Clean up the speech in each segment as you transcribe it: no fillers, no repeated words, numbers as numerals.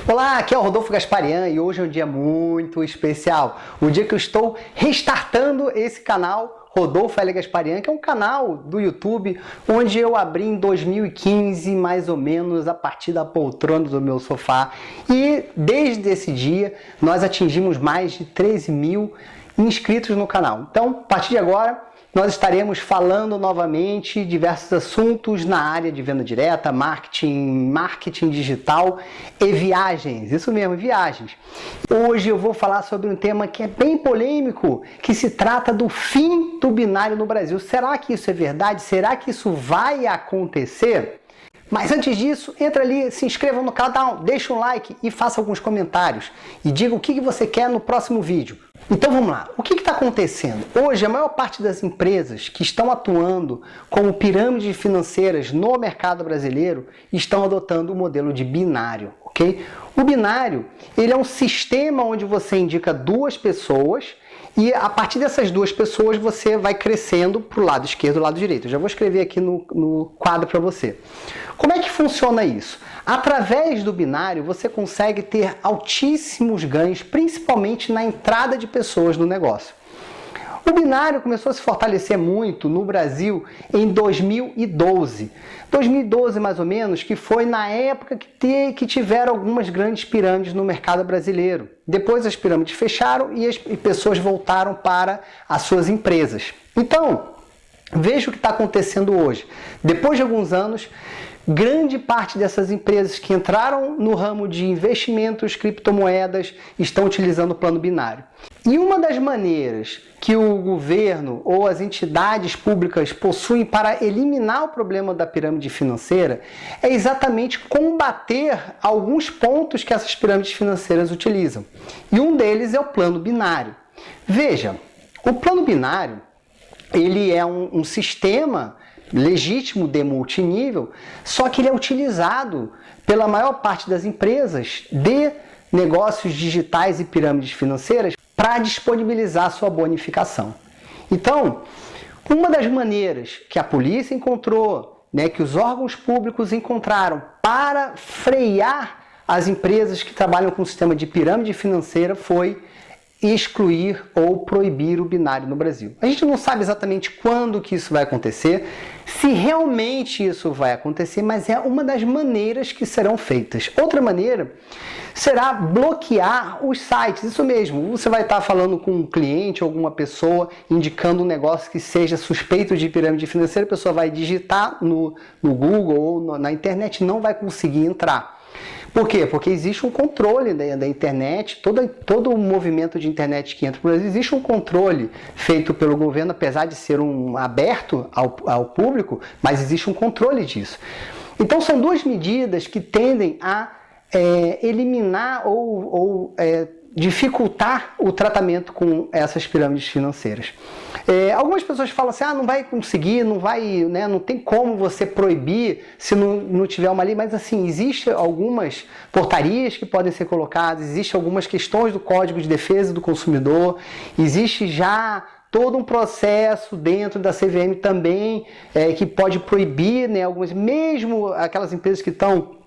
Olá, aqui é o Rodolfo Gasparian e hoje é um dia muito especial. O dia que eu estou restartando esse canal Rodolfo L. Gasparian, que é um canal do YouTube onde eu abri em 2015, mais ou menos, a partir da poltrona do meu sofá. E desde esse dia nós atingimos mais de 13 mil inscritos no canal. Então, a partir de agora, nós estaremos falando novamente diversos assuntos na área de venda direta, marketing digital e viagens. Isso mesmo, viagens. Hoje eu vou falar sobre um tema que é bem polêmico, que se trata do fim do binário no Brasil. Será que isso é verdade? Será que isso vai acontecer? Mas antes disso, entra ali, se inscreva no canal, deixa um like e faça alguns comentários. E diga o que você quer no próximo vídeo. Então vamos lá, o que está acontecendo? Hoje a maior parte das empresas que estão atuando como pirâmides financeiras no mercado brasileiro estão adotando o modelo de binário, ok? O binário, ele é um sistema onde você indica duas pessoas e a partir dessas duas pessoas você vai crescendo para o lado esquerdo e o lado direito. Eu já vou escrever aqui no quadro para você. Como é que funciona isso? Através do binário você consegue ter altíssimos ganhos, principalmente na entrada de pessoas no negócio. O binário começou a se fortalecer muito no Brasil em 2012. 2012 mais ou menos, que foi na época que tiveram algumas grandes pirâmides no mercado brasileiro. Depois as pirâmides fecharam e as pessoas voltaram para as suas empresas. Então, veja o que está acontecendo hoje. Depois de alguns anos, grande parte dessas empresas que entraram no ramo de investimentos, criptomoedas, estão utilizando o plano binário. E uma das maneiras que o governo ou as entidades públicas possuem para eliminar o problema da pirâmide financeira é exatamente combater alguns pontos que essas pirâmides financeiras utilizam. E um deles é o plano binário. Veja, o plano binário ele é um sistema legítimo de multinível, só que ele é utilizado pela maior parte das empresas de negócios digitais e pirâmides financeiras para disponibilizar sua bonificação. Então, uma das maneiras que a polícia encontrou, que os órgãos públicos encontraram para frear as empresas que trabalham com o sistema de pirâmide financeira foi excluir ou proibir o binário no Brasil. A gente não sabe exatamente quando que isso vai acontecer, se realmente isso vai acontecer, mas é uma das maneiras que serão feitas. Outra maneira será bloquear os sites. Isso mesmo, você vai estar falando com um cliente ou alguma pessoa indicando um negócio que seja suspeito de pirâmide financeira, a pessoa vai digitar no Google ou na internet e não vai conseguir entrar. Por quê? Porque existe um controle da internet, todo o movimento de internet que entra no Brasil, existe um controle feito pelo governo, apesar de ser aberto ao público, mas existe um controle disso. Então são duas medidas que tendem a eliminar ou dificultar o tratamento com essas pirâmides financeiras. Algumas pessoas falam assim, não vai conseguir, não tem como você proibir se não tiver uma lei, mas assim, existem algumas portarias que podem ser colocadas, existem algumas questões do Código de Defesa do Consumidor, existe já todo um processo dentro da CVM também que pode proibir, algumas, mesmo aquelas empresas que estão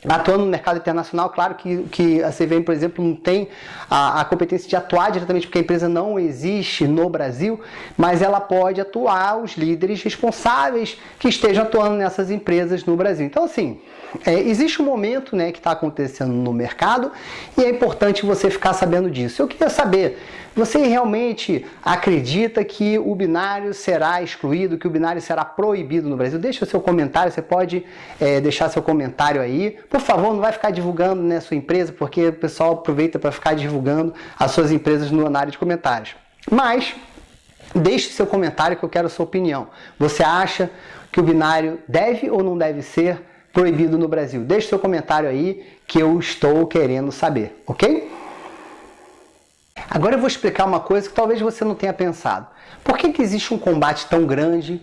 atuando no mercado internacional. Claro que a CVM, por exemplo, não tem a competência de atuar diretamente porque a empresa não existe no Brasil, mas ela pode atuar os líderes responsáveis que estejam atuando nessas empresas no Brasil. Então, assim, existe um momento que está acontecendo no mercado e é importante você ficar sabendo disso. Eu queria saber, você realmente acredita que o binário será excluído, que o binário será proibido no Brasil? Deixa o seu comentário, você pode deixar seu comentário aí. Por favor, não vai ficar divulgando na sua empresa, porque o pessoal aproveita para ficar divulgando as suas empresas na área de comentários. Mas deixe seu comentário que eu quero a sua opinião. Você acha que o binário deve ou não deve ser proibido no Brasil? Deixe seu comentário aí que eu estou querendo saber, ok? Agora eu vou explicar uma coisa que talvez você não tenha pensado. Por que existe um combate tão grande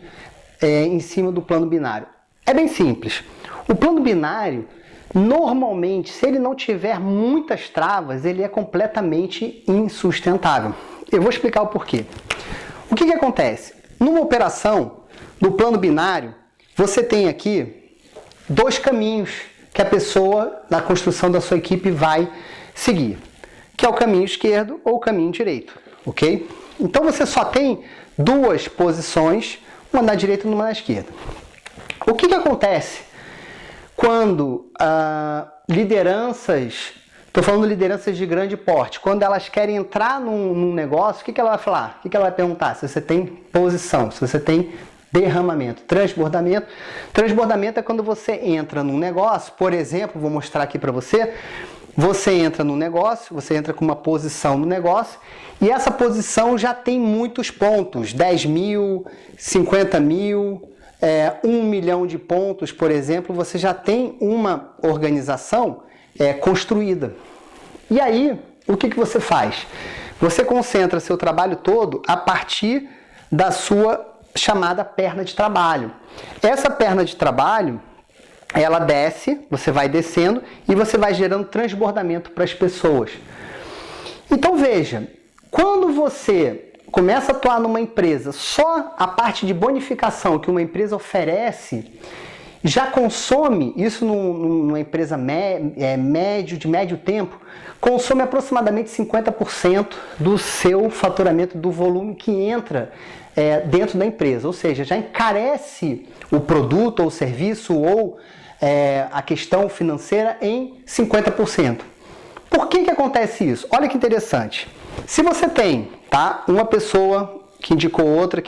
em cima do plano binário? É bem simples. O plano binário, normalmente, se ele não tiver muitas travas, ele é completamente insustentável. Eu vou explicar o porquê. O que acontece? Numa operação do plano binário, você tem aqui dois caminhos que a pessoa, na construção da sua equipe, vai seguir, que é o caminho esquerdo ou o caminho direito, ok? Então você só tem duas posições, uma na direita e uma na esquerda. O que acontece quando lideranças, estou falando lideranças de grande porte, quando elas querem entrar num negócio, o que ela vai falar? O que ela vai perguntar? Se você tem posição, se você tem derramamento, transbordamento. Transbordamento é quando você entra num negócio, por exemplo, vou mostrar aqui para você, você entra no negócio, você entra com uma posição no negócio, e essa posição já tem muitos pontos, 10 mil, 50 mil, 1 milhão de pontos, por exemplo, você já tem uma organização construída. E aí, o que você faz? Você concentra seu trabalho todo a partir da sua chamada perna de trabalho. Essa perna de trabalho, ela desce, você vai descendo e você vai gerando transbordamento para as pessoas. Então veja, quando você começa a atuar numa empresa, só a parte de bonificação que uma empresa oferece já consome, isso numa empresa de médio tempo, consome aproximadamente 50% do seu faturamento, do volume que entra dentro da empresa. Ou seja, já encarece o produto ou o serviço ou a questão financeira em 50%. Por que acontece isso? Olha que interessante. Se você tem, tá, uma pessoa que indicou outra,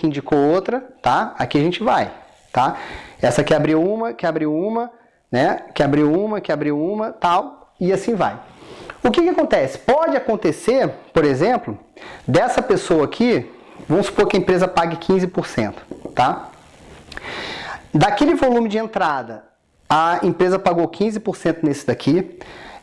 tá? Aqui a gente vai, tá? Essa aqui abriu uma, né? Que abriu uma, tal, e assim vai. O que acontece? Pode acontecer, por exemplo, dessa pessoa aqui, vamos supor que a empresa pague 15%, tá? Daquele volume de entrada, a empresa pagou 15% nesse daqui.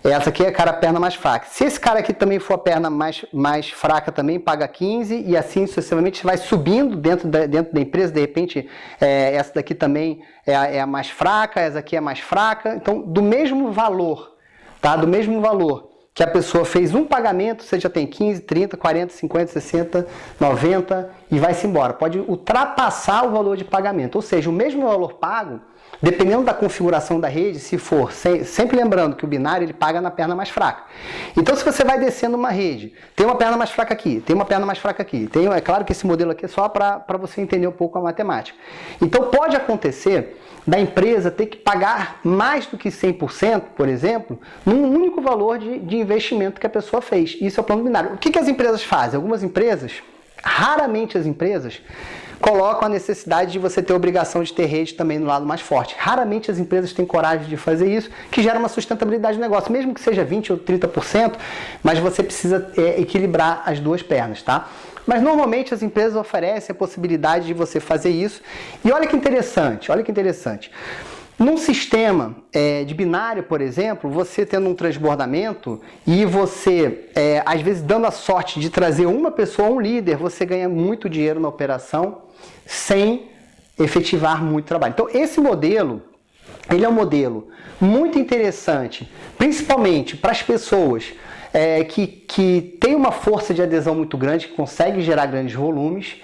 Essa aqui é a perna mais fraca. Se esse cara aqui também for a perna mais fraca, também paga 15%, e assim sucessivamente vai subindo dentro da empresa. De repente, essa daqui também é a mais fraca, essa aqui é a mais fraca. Então, do mesmo valor, tá? Do mesmo valor que a pessoa fez um pagamento, você já tem 15, 30, 40, 50, 60, 90 e vai-se embora. Pode ultrapassar o valor de pagamento. Ou seja, o mesmo valor pago, dependendo da configuração da rede, se for, sempre lembrando que o binário ele paga na perna mais fraca. Então, se você vai descendo uma rede, tem uma perna mais fraca aqui, tem uma perna mais fraca aqui. É claro que esse modelo aqui é só para você entender um pouco a matemática. Então, pode acontecer da empresa ter que pagar mais do que 100%, por exemplo, num único valor de investimento que a pessoa fez. Isso é o plano binário. O que as empresas fazem? Algumas empresas, raramente as empresas, colocam a necessidade de você ter a obrigação de ter rede também no lado mais forte. Raramente as empresas têm coragem de fazer isso, que gera uma sustentabilidade do negócio, mesmo que seja 20% ou 30%, mas você precisa equilibrar as duas pernas, tá? Mas normalmente as empresas oferecem a possibilidade de você fazer isso. E olha que interessante, Num sistema de binário, por exemplo, você tendo um transbordamento e você, às vezes, dando a sorte de trazer uma pessoa, um líder, você ganha muito dinheiro na operação sem efetivar muito trabalho. Então, esse modelo, ele é um modelo muito interessante, principalmente para as pessoas que tem uma força de adesão muito grande, que consegue gerar grandes volumes,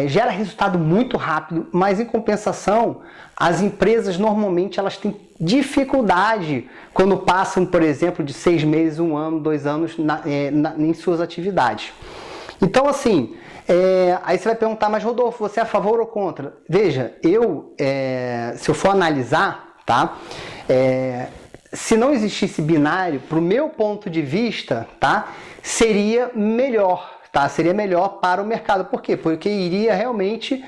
gera resultado muito rápido, mas em compensação, as empresas normalmente elas têm dificuldade quando passam, por exemplo, de 6 meses, 1 ano, 2 anos em suas atividades. Então, assim, aí você vai perguntar, mas Rodolfo, você é a favor ou contra? Veja, se eu for analisar, tá? Se não existisse binário, para o meu ponto de vista, tá? Seria melhor. Tá? Seria melhor para o mercado. Por quê? Porque iria realmente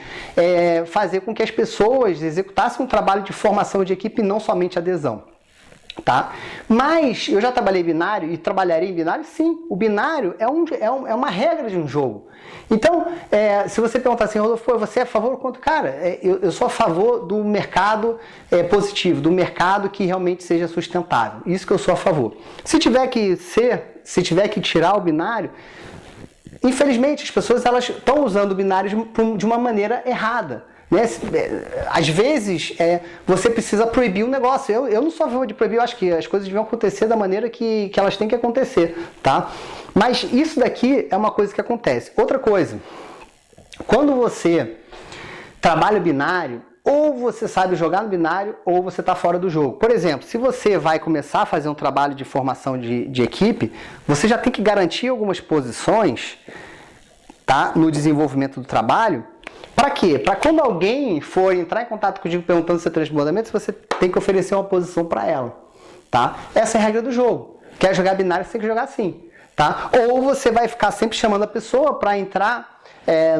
fazer com que as pessoas executassem um trabalho de formação de equipe e não somente adesão. Tá? Mas eu já trabalhei binário e trabalharei em binário, sim. O binário é uma regra de um jogo. Então, se você perguntar assim, Rodolfo, você é a favor ou contra? Cara, eu sou a favor do mercado positivo, do mercado que realmente seja sustentável. Isso que eu sou a favor. Se tiver que tirar o binário, infelizmente, as pessoas estão usando o binário de uma maneira errada. Né? Às vezes, você precisa proibir um negócio. Eu não sou a favor de proibir, eu acho que as coisas deviam acontecer da maneira que elas têm que acontecer. Tá? Mas isso daqui é uma coisa que acontece. Outra coisa, quando você trabalha o binário, ou você sabe jogar no binário ou você está fora do jogo. Por exemplo, se você vai começar a fazer um trabalho de formação de equipe, você já tem que garantir algumas posições, tá, no desenvolvimento do trabalho. Para quê? Para quando alguém for entrar em contato contigo perguntando se é transbordamento, você tem que oferecer uma posição para ela. Tá? Essa é a regra do jogo. Quer jogar binário, você tem que jogar assim. Tá? Ou você vai ficar sempre chamando a pessoa para entrar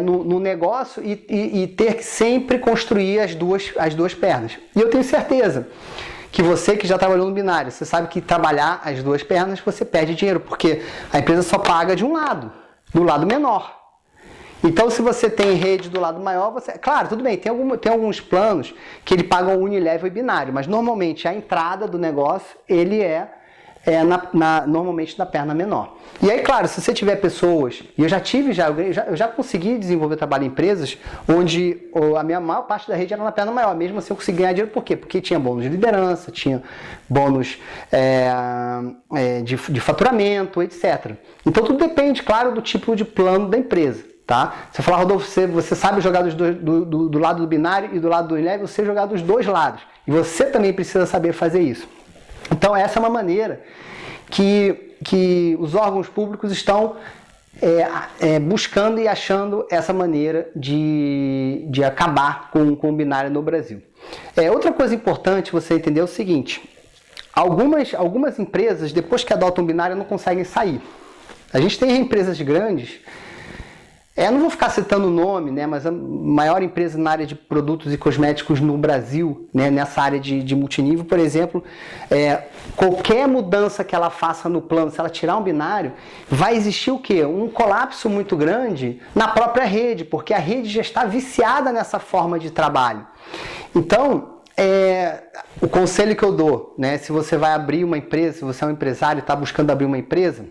no negócio e ter que sempre construir as duas pernas. E eu tenho certeza que você que já trabalhou no binário, você sabe que trabalhar as duas pernas você perde dinheiro, porque a empresa só paga de um lado, do lado menor. Então, se você tem rede do lado maior, você... Claro, tudo bem, tem alguns planos que ele pagam unilevel e binário, mas normalmente a entrada do negócio, ele normalmente na perna menor. E aí, claro, se você tiver pessoas, e eu já consegui desenvolver trabalho em empresas onde a minha maior parte da rede era na perna maior, mesmo assim eu consegui ganhar dinheiro, por quê? Porque tinha bônus de liderança, tinha bônus de faturamento, etc. Então, tudo depende, claro, do tipo de plano da empresa. Tá? Você fala, Rodolfo, você sabe jogar do lado do binário e do lado do unilevel, você jogar dos dois lados. E você também precisa saber fazer isso. Então, essa é uma maneira que os órgãos públicos estão buscando e achando essa maneira de acabar com o binário no Brasil. Outra coisa importante você entender é o seguinte: algumas empresas, depois que adotam o binário, não conseguem sair. A gente tem empresas grandes. Não vou ficar citando o nome, né, mas a maior empresa na área de produtos e cosméticos no Brasil, né, nessa área de multinível, por exemplo, qualquer mudança que ela faça no plano, se ela tirar um binário, vai existir o quê? Um colapso muito grande na própria rede, porque a rede já está viciada nessa forma de trabalho. Então, o conselho que eu dou, né, se você vai abrir uma empresa, se você é um empresário e está buscando abrir uma empresa,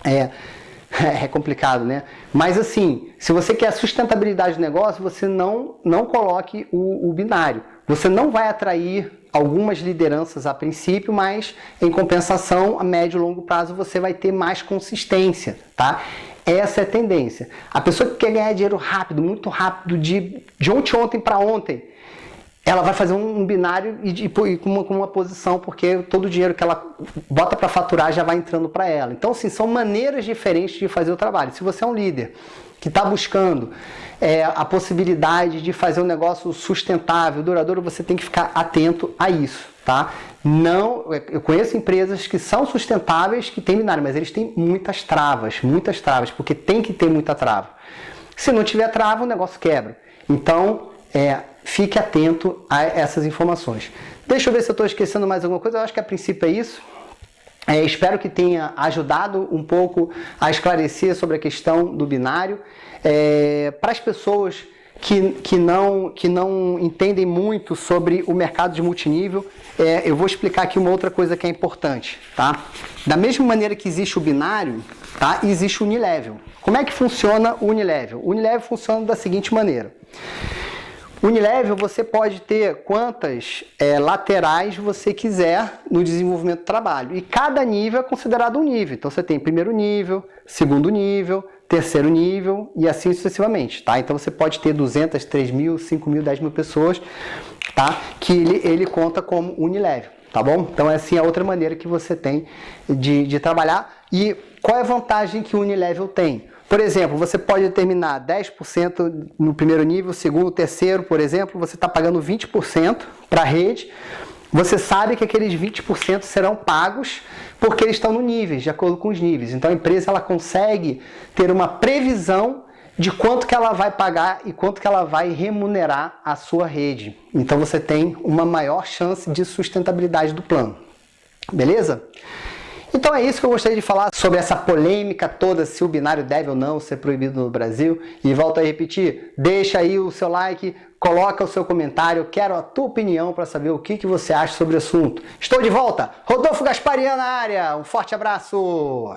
é complicado, né? Mas assim, se você quer a sustentabilidade do negócio, você não coloque o binário. Você não vai atrair algumas lideranças a princípio, mas em compensação, a médio e longo prazo, você vai ter mais consistência, tá? Essa é a tendência. A pessoa que quer ganhar dinheiro rápido, muito rápido, de ontem para ontem, ela vai fazer um binário e com uma posição, porque todo o dinheiro que ela bota para faturar já vai entrando para ela. Então, assim, são maneiras diferentes de fazer o trabalho. Se você é um líder que está buscando a possibilidade de fazer um negócio sustentável, duradouro, você tem que ficar atento a isso, tá? Eu conheço empresas que são sustentáveis, que têm binário, mas eles têm muitas travas, porque tem que ter muita trava. Se não tiver trava, o negócio quebra. Então, fique atento a essas informações. Deixa eu ver se eu estou esquecendo mais alguma coisa. Eu acho que a princípio é isso. Espero que tenha ajudado um pouco a esclarecer sobre a questão do binário. Para as pessoas que não entendem muito sobre o mercado de multinível, eu vou explicar aqui uma outra coisa que é importante. Tá? Da mesma maneira que existe o binário, tá? Existe o unilevel. Como é que funciona o unilevel? O unilevel funciona da seguinte maneira. Unilevel, você pode ter quantas laterais você quiser no desenvolvimento do trabalho. E cada nível é considerado um nível. Então, você tem primeiro nível, segundo nível, terceiro nível e assim sucessivamente. Tá? Então, você pode ter 200, 3 mil, 5 mil, 10 mil pessoas, tá? Que ele conta como unilevel. Tá bom? Então, essa é a outra maneira que você tem de trabalhar. E qual é a vantagem que o unilevel tem? Por exemplo, você pode determinar 10% no primeiro nível, segundo, terceiro, por exemplo, você está pagando 20% para a rede. Você sabe que aqueles 20% serão pagos porque eles estão no nível, de acordo com os níveis. Então a empresa ela consegue ter uma previsão de quanto que ela vai pagar e quanto que ela vai remunerar a sua rede. Então você tem uma maior chance de sustentabilidade do plano. Beleza? Então é isso que eu gostaria de falar sobre essa polêmica toda, se o binário deve ou não ser proibido no Brasil. E volto a repetir, deixa aí o seu like, coloca o seu comentário, eu quero a tua opinião para saber o que você acha sobre o assunto. Estou de volta, Rodolfo Gasparian na área, um forte abraço!